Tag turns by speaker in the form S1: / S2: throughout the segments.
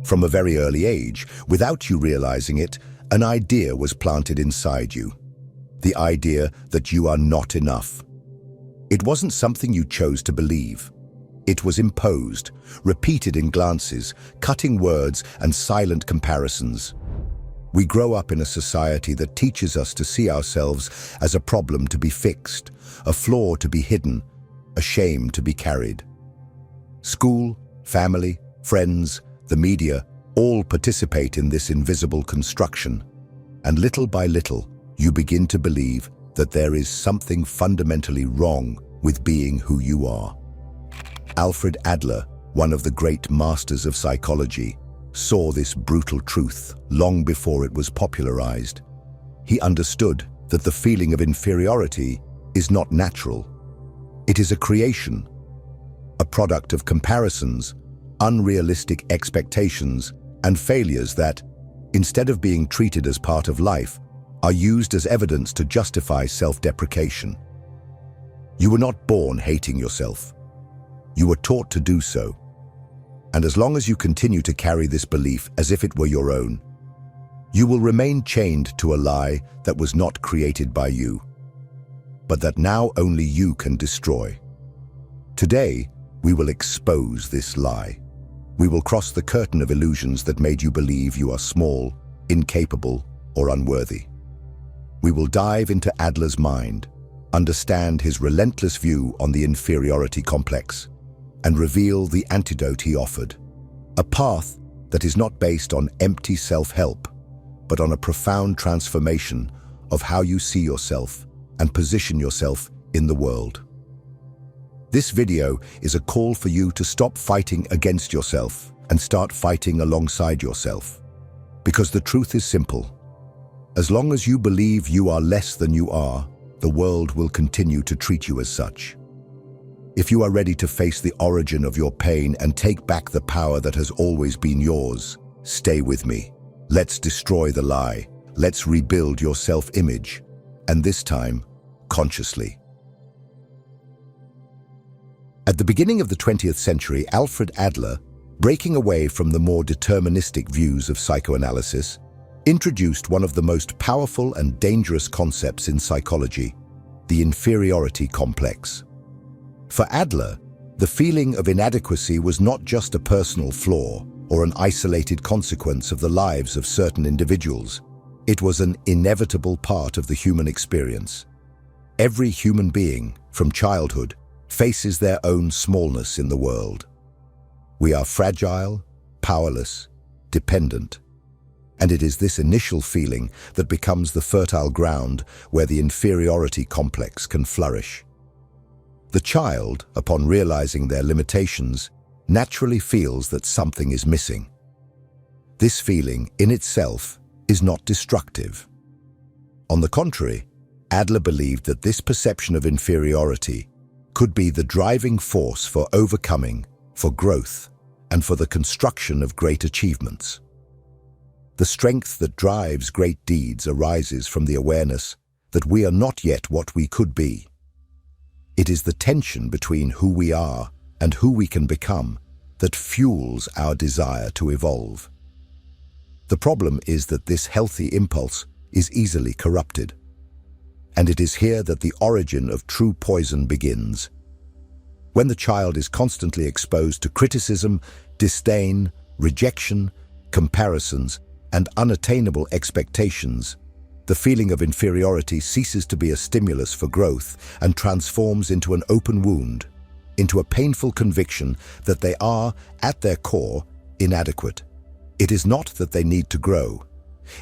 S1: From a very early age, without you realizing it, an idea was planted inside you. The idea that you are not enough. It wasn't something you chose to believe. It was imposed, repeated in glances, cutting words, and silent comparisons. We grow up in a society that teaches us to see ourselves as a problem to be fixed, a flaw to be hidden, a shame to be carried. School, family, friends, the media, all participate in this invisible construction. And little by little, you begin to believe that there is something fundamentally wrong with being who you are. Alfred Adler, one of the great masters of psychology, saw this brutal truth long before it was popularized. He understood that the feeling of inferiority is not natural. It is a creation, a product of comparisons, unrealistic expectations, and failures that, instead of being treated as part of life, are used as evidence to justify self-deprecation. You were not born hating yourself. You were taught to do so. And as long as you continue to carry this belief as if it were your own, you will remain chained to a lie that was not created by you, but that now only you can destroy. Today, we will expose this lie. We will cross the curtain of illusions that made you believe you are small, incapable, or unworthy. We will dive into Adler's mind, understand his relentless view on the inferiority complex, and reveal the antidote he offered. A path that is not based on empty self-help, but on a profound transformation of how you see yourself and position yourself in the world. This video is a call for you to stop fighting against yourself and start fighting alongside yourself. Because the truth is simple. As long as you believe you are less than you are, the world will continue to treat you as such. If you are ready to face the origin of your pain and take back the power that has always been yours, stay with me. Let's destroy the lie. Let's rebuild your self-image, and this time, consciously. At the beginning of the 20th century, Alfred Adler, breaking away from the more deterministic views of psychoanalysis, introduced one of the most powerful and dangerous concepts in psychology, the inferiority complex. For Adler, the feeling of inadequacy was not just a personal flaw or an isolated consequence of the lives of certain individuals. It was an inevitable part of the human experience. Every human being, from childhood, faces their own smallness in the world. We are fragile, powerless, dependent. And it is this initial feeling that becomes the fertile ground where the inferiority complex can flourish. The child, upon realizing their limitations, naturally feels that something is missing. This feeling, in itself, is not destructive. On the contrary, Adler believed that this perception of inferiority could be the driving force for overcoming, for growth, and for the construction of great achievements. The strength that drives great deeds arises from the awareness that we are not yet what we could be. It is the tension between who we are and who we can become that fuels our desire to evolve. The problem is that this healthy impulse is easily corrupted. And it is here that the origin of true poison begins. When the child is constantly exposed to criticism, disdain, rejection, comparisons, and unattainable expectations, the feeling of inferiority ceases to be a stimulus for growth and transforms into an open wound, into a painful conviction that they are, at their core, inadequate. It is not that they need to grow.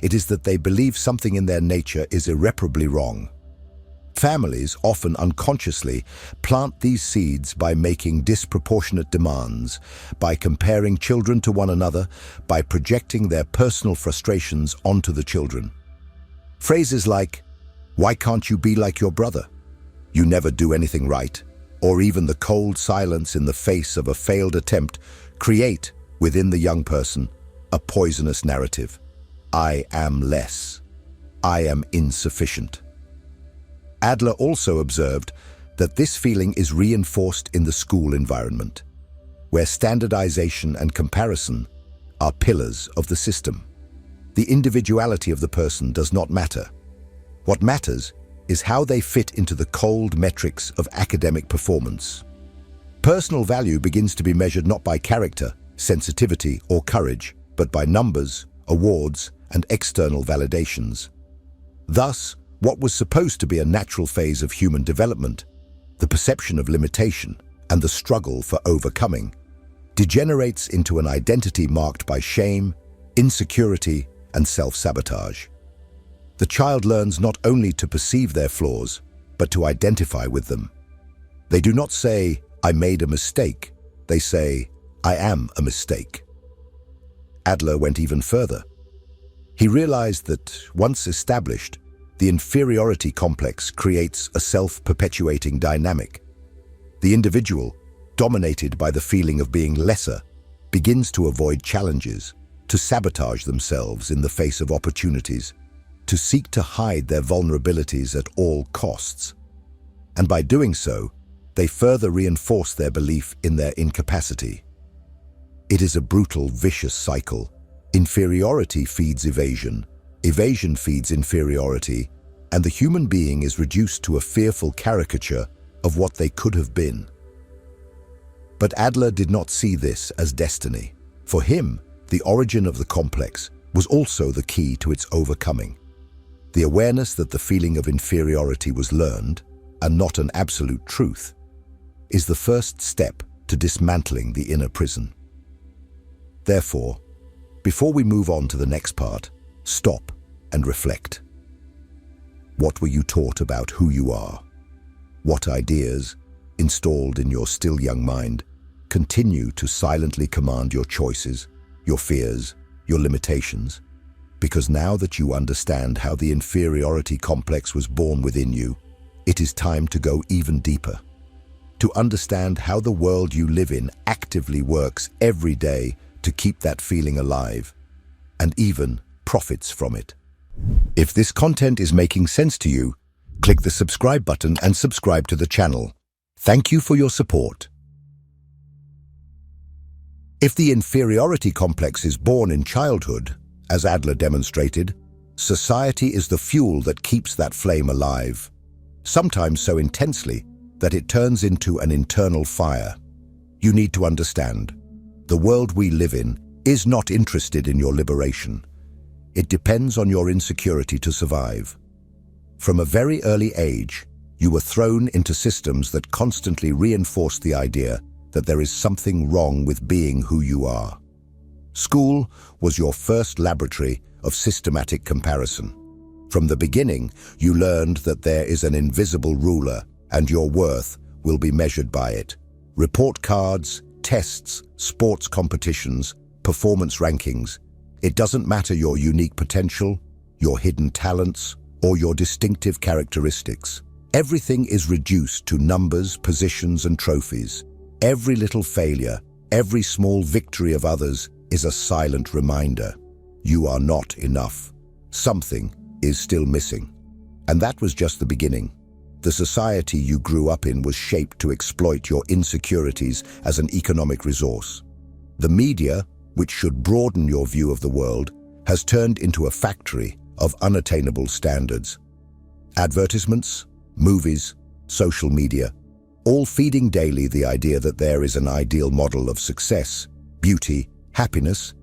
S1: It is that they believe something in their nature is irreparably wrong. Families often unconsciously plant these seeds by making disproportionate demands, by comparing children to one another, by projecting their personal frustrations onto the children. Phrases like, "Why can't you be like your brother? You never do anything right," or even the cold silence in the face of a failed attempt create, within the young person, a poisonous narrative. I am less. I am insufficient. Adler also observed that this feeling is reinforced in the school environment, where standardization and comparison are pillars of the system. The individuality of the person does not matter. What matters is how they fit into the cold metrics of academic performance. Personal value begins to be measured not by character, sensitivity, or courage, but by numbers, awards, and external validations. Thus, what was supposed to be a natural phase of human development, the perception of limitation and the struggle for overcoming, degenerates into an identity marked by shame, insecurity, and self-sabotage. The child learns not only to perceive their flaws, but to identify with them. They do not say, "I made a mistake." They say, "I am a mistake." Adler went even further. He realized that, once established, the inferiority complex creates a self-perpetuating dynamic. The individual, dominated by the feeling of being lesser, begins to avoid challenges, to sabotage themselves in the face of opportunities, to seek to hide their vulnerabilities at all costs. And by doing so, they further reinforce their belief in their incapacity. It is a brutal, vicious cycle. Inferiority feeds evasion, evasion feeds inferiority, and the human being is reduced to a fearful caricature of what they could have been. But Adler did not see this as destiny. For him, the origin of the complex was also the key to its overcoming. The awareness that the feeling of inferiority was learned, and not an absolute truth, is the first step to dismantling the inner prison. Therefore, before we move on to the next part, stop and reflect. What were you taught about who you are? What ideas, installed in your still young mind, continue to silently command your choices, your fears, your limitations? Because now that you understand how the inferiority complex was born within you, it is time to go even deeper. To understand how the world you live in actively works every day to keep that feeling alive, and even profits from it. If this content is making sense to you, click the subscribe button and subscribe to the channel. Thank you for your support. If the inferiority complex is born in childhood, as Adler demonstrated, society is the fuel that keeps that flame alive, sometimes so intensely that it turns into an internal fire. You need to understand, the world we live in is not interested in your liberation. It depends on your insecurity to survive. From a very early age, you were thrown into systems that constantly reinforce the idea that there is something wrong with being who you are. School was your first laboratory of systematic comparison. From the beginning, you learned that there is an invisible ruler and your worth will be measured by it. Report cards, tests, sports competitions, performance rankings. It doesn't matter your unique potential, your hidden talents, or your distinctive characteristics. Everything is reduced to numbers, positions, and trophies. Every little failure, every small victory of others is a silent reminder. You are not enough. Something is still missing. And that was just the beginning. The society you grew up in was shaped to exploit your insecurities as an economic resource. The media, which should broaden your view of the world, has turned into a factory of unattainable standards. Advertisements, movies, social media, all feeding daily the idea that there is an ideal model of success, beauty, happiness,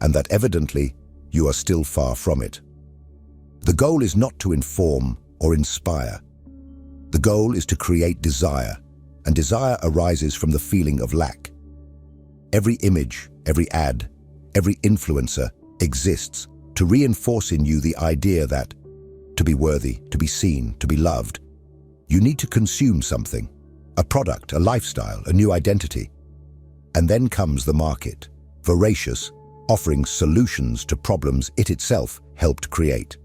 S1: and that evidently you are still far from it. The goal is not to inform or inspire. The goal is to create desire, and desire arises from the feeling of lack. Every image, every ad, every influencer exists to reinforce in you the idea that, to be worthy, to be seen, to be loved, you need to consume something, a product, a lifestyle, a new identity. And then comes the market, voracious, offering solutions to problems it itself helped create.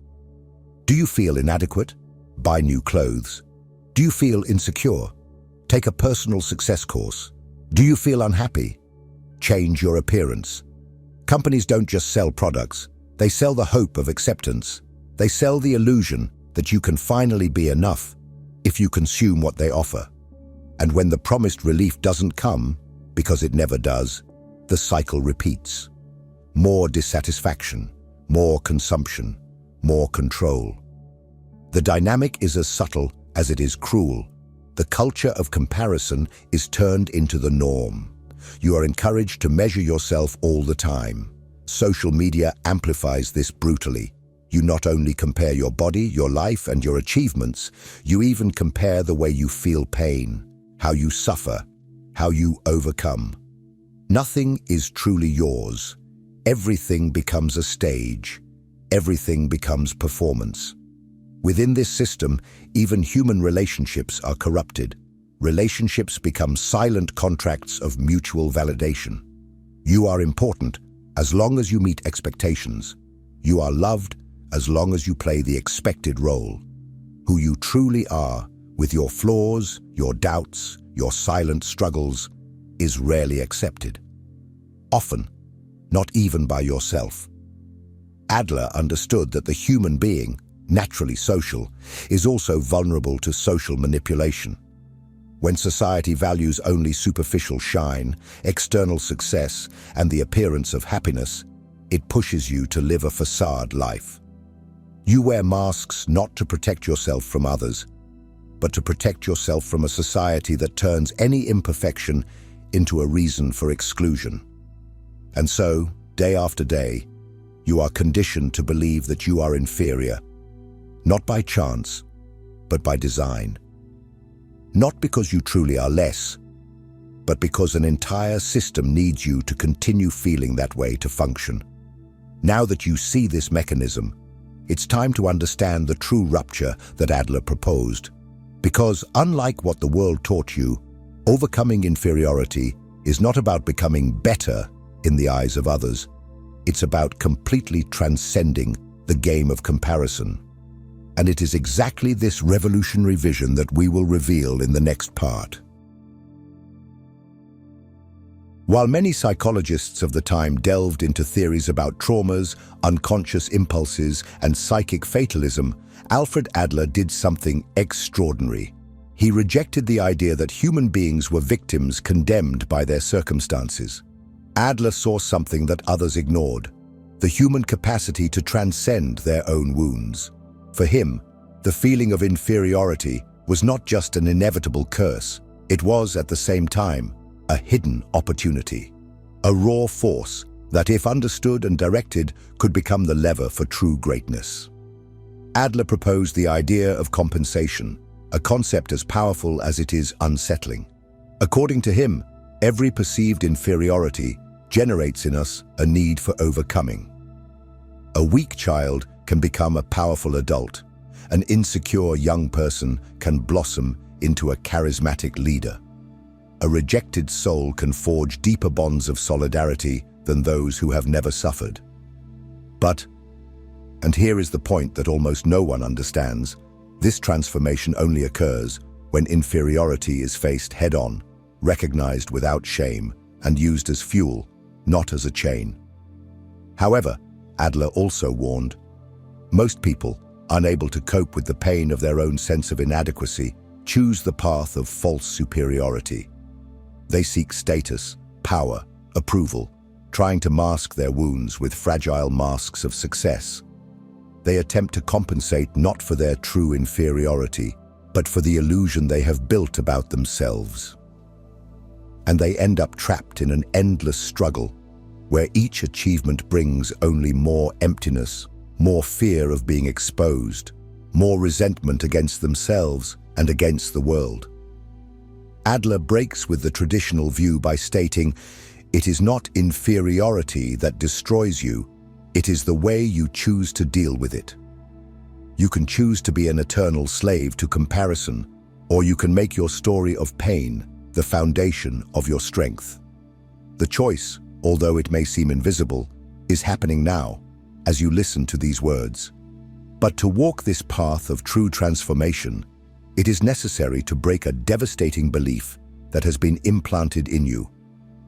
S1: Do you feel inadequate? Buy new clothes. Do you feel insecure? Take a personal success course. Do you feel unhappy? Change your appearance. Companies don't just sell products, they sell the hope of acceptance. They sell the illusion that you can finally be enough if you consume what they offer. And when the promised relief doesn't come, because it never does, the cycle repeats. more dissatisfaction, more consumption, more control. The dynamic is as subtle as it is cruel. The culture of comparison is turned into the norm. You are encouraged to measure yourself all the time. Social media amplifies this brutally. You not only compare your body, your life, and your achievements, you even compare the way you feel pain, how you suffer, how you overcome. Nothing is truly yours. Everything becomes a stage. Everything becomes performance. Within this system, even human relationships are corrupted. Relationships become silent contracts of mutual validation. You are important as long as you meet expectations. You are loved as long as you play the expected role. Who you truly are, with your flaws, your doubts, your silent struggles, is rarely accepted. Often, not even by yourself. Adler understood that the human being, naturally social, is also vulnerable to social manipulation. When society values only superficial shine, external success, and the appearance of happiness, it pushes you to live a facade life. You wear masks not to protect yourself from others, but to protect yourself from a society that turns any imperfection into a reason for exclusion. And so, day after day, you are conditioned to believe that you are inferior, not by chance, but by design. Not because you truly are less, but because an entire system needs you to continue feeling that way to function. Now that you see this mechanism, it's time to understand the true rupture that Adler proposed. Because unlike what the world taught you, overcoming inferiority is not about becoming better in the eyes of others. It's about completely transcending the game of comparison. And it is exactly this revolutionary vision that we will reveal in the next part. While many psychologists of the time delved into theories about traumas, unconscious impulses, and psychic fatalism, Alfred Adler did something extraordinary. He rejected the idea that human beings were victims condemned by their circumstances. Adler saw something that others ignored: the human capacity to transcend their own wounds. For him, the feeling of inferiority was not just an inevitable curse. It was, at the same time, a hidden opportunity, a raw force that, if understood and directed, could become the lever for true greatness. Adler proposed the idea of compensation, a concept as powerful as it is unsettling. According to him, every perceived inferiority generates in us a need for overcoming. A weak child can become a powerful adult. An insecure young person can blossom into a charismatic leader. A rejected soul can forge deeper bonds of solidarity than those who have never suffered. But, and here is the point that almost no one understands, this transformation only occurs when inferiority is faced head-on, recognized without shame, and used as fuel, not as a chain. However, Adler also warned, most people, unable to cope with the pain of their own sense of inadequacy, choose the path of false superiority. They seek status, power, approval, trying to mask their wounds with fragile masks of success. They attempt to compensate not for their true inferiority, but for the illusion they have built about themselves. And they end up trapped in an endless struggle, where each achievement brings only more emptiness, more fear of being exposed, more resentment against themselves and against the world. Adler breaks with the traditional view by stating, it is not inferiority that destroys you, it is the way you choose to deal with it. You can choose to be an eternal slave to comparison, or you can make your story of pain the foundation of your strength. The choice, although it may seem invisible, is happening now, as you listen to these words. But to walk this path of true transformation, it is necessary to break a devastating belief that has been implanted in you,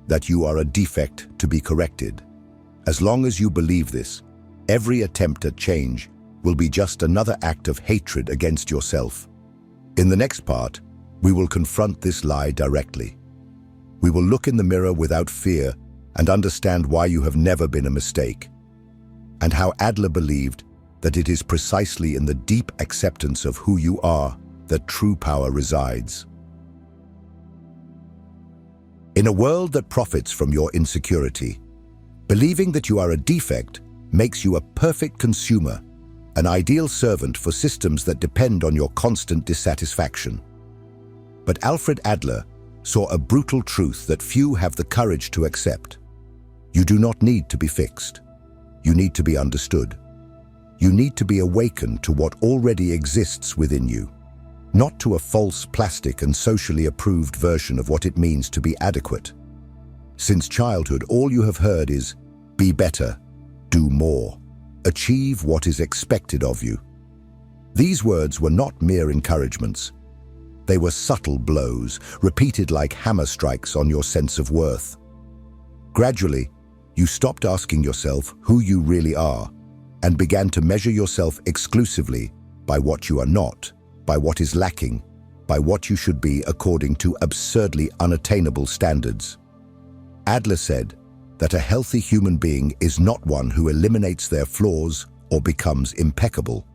S1: that you are a defect to be corrected. As long as you believe this, every attempt at change will be just another act of hatred against yourself. In the next part, we will confront this lie directly. We will look in the mirror without fear and understand why you have never been a mistake, and how Adler believed that it is precisely in the deep acceptance of who you are that true power resides. In a world that profits from your insecurity, believing that you are a defect makes you a perfect consumer, an ideal servant for systems that depend on your constant dissatisfaction. But Alfred Adler saw a brutal truth that few have the courage to accept. You do not need to be fixed. You need to be understood. You need to be awakened to what already exists within you, not to a false, plastic, and socially approved version of what it means to be adequate. Since childhood, all you have heard is, be better, do more, achieve what is expected of you. These words were not mere encouragements. They were subtle blows, repeated like hammer strikes on your sense of worth. Gradually, you stopped asking yourself who you really are and began to measure yourself exclusively by what you are not, by what is lacking, by what you should be according to absurdly unattainable standards. Adler said that a healthy human being is not one who eliminates their flaws or becomes impeccable.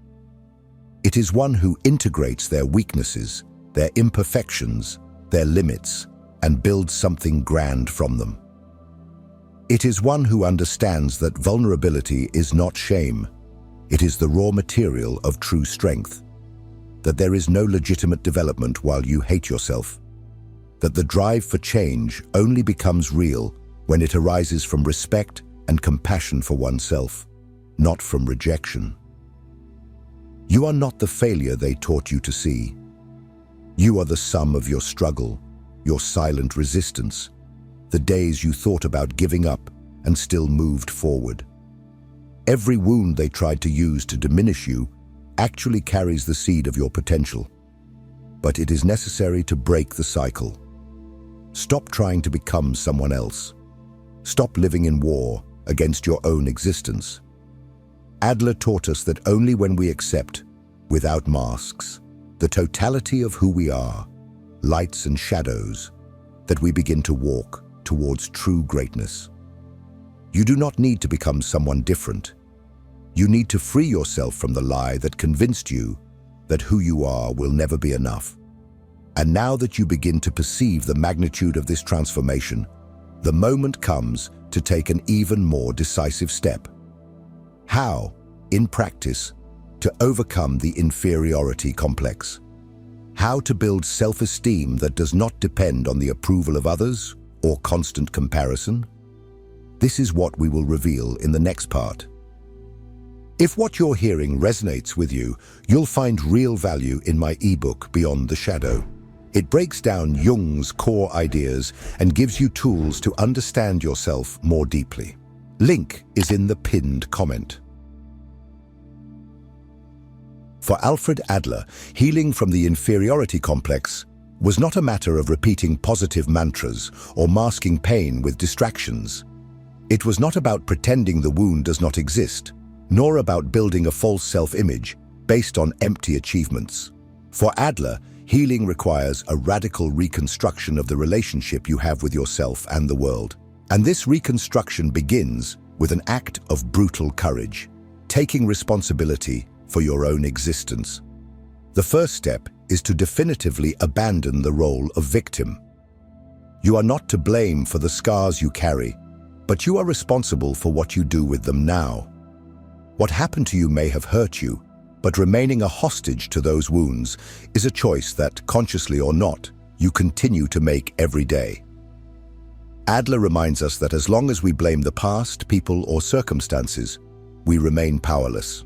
S1: It is one who integrates their weaknesses, their imperfections, their limits, and builds something grand from them. It is one who understands that vulnerability is not shame. It is the raw material of true strength. That there is no legitimate development while you hate yourself. That the drive for change only becomes real when it arises from respect and compassion for oneself, not from rejection. You are not the failure they taught you to see. You are the sum of your struggle, your silent resistance, the days you thought about giving up and still moved forward. Every wound they tried to use to diminish you actually carries the seed of your potential. But it is necessary to break the cycle. Stop trying to become someone else. Stop living in war against your own existence. Adler taught us that only when we accept, without masks, the totality of who we are, lights and shadows, that we begin to walk towards true greatness. You do not need to become someone different. You need to free yourself from the lie that convinced you that who you are will never be enough. And now that you begin to perceive the magnitude of this transformation, the moment comes to take an even more decisive step. How, in practice, to overcome the inferiority complex. How to build self-esteem that does not depend on the approval of others or constant comparison. This is what we will reveal in the next part. If what you're hearing resonates with you, you'll find real value in my ebook, Beyond the Shadow. It breaks down Jung's core ideas and gives you tools to understand yourself more deeply. Link is in the pinned comment. For Alfred Adler, healing from the inferiority complex was not a matter of repeating positive mantras or masking pain with distractions. It was not about pretending the wound does not exist, nor about building a false self-image based on empty achievements. For Adler, healing requires a radical reconstruction of the relationship you have with yourself and the world. And this reconstruction begins with an act of brutal courage, taking responsibility for your own existence. The first step is to definitively abandon the role of victim. You are not to blame for the scars you carry, but you are responsible for what you do with them now. What happened to you may have hurt you, but remaining a hostage to those wounds is a choice that, consciously or not, you continue to make every day. Adler reminds us that as long as we blame the past, people, or circumstances, we remain powerless.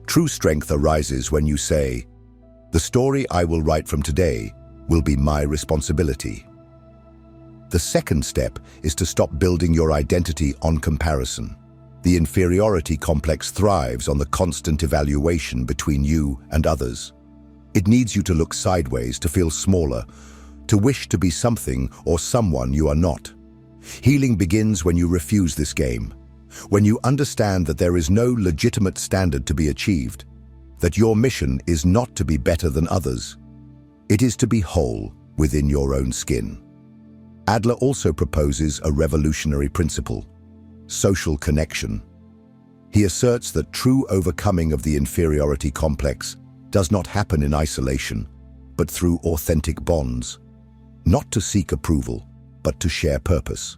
S1: True strength arises when you say, "The story I will write from today will be my responsibility." The second step is to stop building your identity on comparison. The inferiority complex thrives on the constant evaluation between you and others. It needs you to look sideways, to feel smaller, to wish to be something or someone you are not. Healing begins when you refuse this game, when you understand that there is no legitimate standard to be achieved, that your mission is not to be better than others. It is to be whole within your own skin. Adler also proposes a revolutionary principle: social connection. He asserts that true overcoming of the inferiority complex does not happen in isolation, but through authentic bonds, not to seek approval, but to share purpose.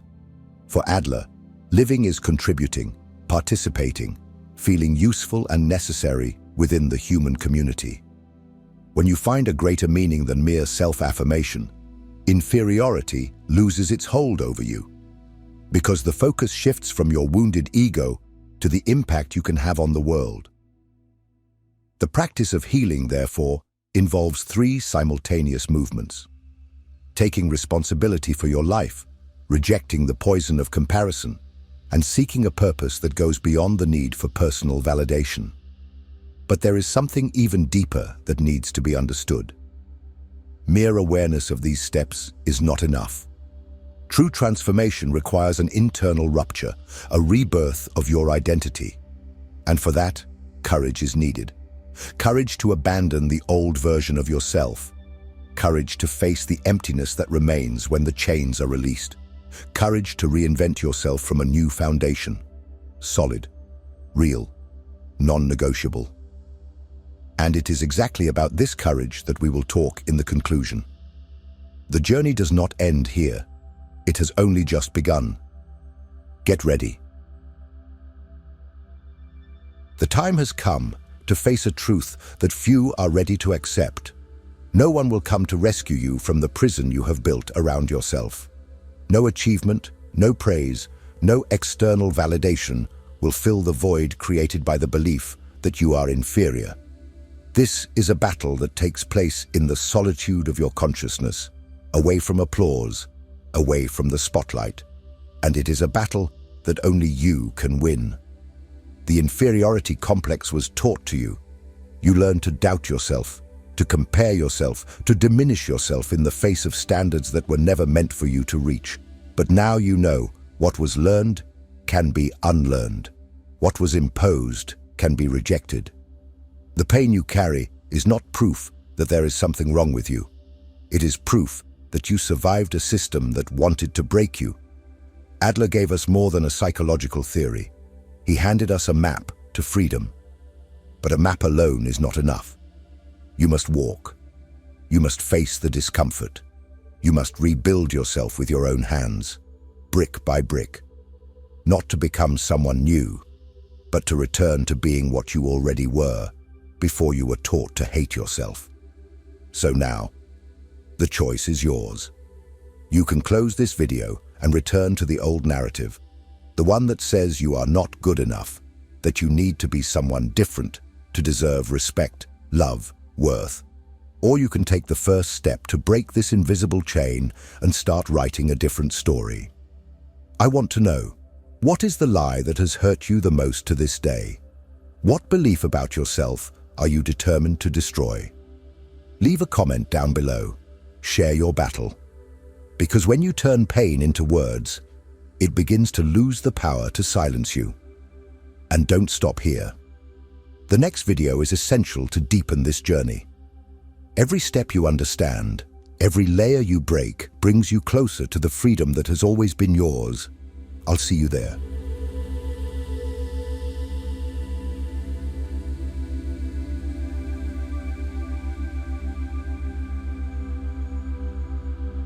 S1: For Adler, living is contributing, participating, feeling useful and necessary within the human community. When you find a greater meaning than mere self-affirmation, inferiority loses its hold over you, because the focus shifts from your wounded ego to the impact you can have on the world. The practice of healing, therefore, involves three simultaneous movements: taking responsibility for your life, rejecting the poison of comparison, and seeking a purpose that goes beyond the need for personal validation. But there is something even deeper that needs to be understood. Mere awareness of these steps is not enough. True transformation requires an internal rupture, a rebirth of your identity. And for that, courage is needed. Courage to abandon the old version of yourself. Courage to face the emptiness that remains when the chains are released. Courage to reinvent yourself from a new foundation. Solid, real, non-negotiable. And it is exactly about this courage that we will talk in the conclusion. The journey does not end here. It has only just begun. Get ready. The time has come to face a truth that few are ready to accept. No one will come to rescue you from the prison you have built around yourself. No achievement, no praise, no external validation will fill the void created by the belief that you are inferior. This is a battle that takes place in the solitude of your consciousness, away from applause, away from the spotlight. And it is a battle that only you can win. The inferiority complex was taught to you. You learned to doubt yourself, to compare yourself, to diminish yourself in the face of standards that were never meant for you to reach. But now you know what was learned can be unlearned. What was imposed can be rejected. The pain you carry is not proof that there is something wrong with you. It is proof that you survived a system that wanted to break you. Adler gave us more than a psychological theory. He handed us a map to freedom. But a map alone is not enough. You must walk. You must face the discomfort. You must rebuild yourself with your own hands, brick by brick. Not to become someone new, but to return to being what you already were before you were taught to hate yourself. So now, the choice is yours. You can close this video and return to the old narrative, the one that says you are not good enough, that you need to be someone different to deserve respect, love, worth. Or you can take the first step to break this invisible chain and start writing a different story. I want to know, what is the lie that has hurt you the most to this day? What belief about yourself are you determined to destroy? Leave a comment down below. Share your battle. Because when you turn pain into words, it begins to lose the power to silence you. And don't stop here. The next video is essential to deepen this journey. Every step you understand, every layer you break, brings you closer to the freedom that has always been yours. I'll see you there.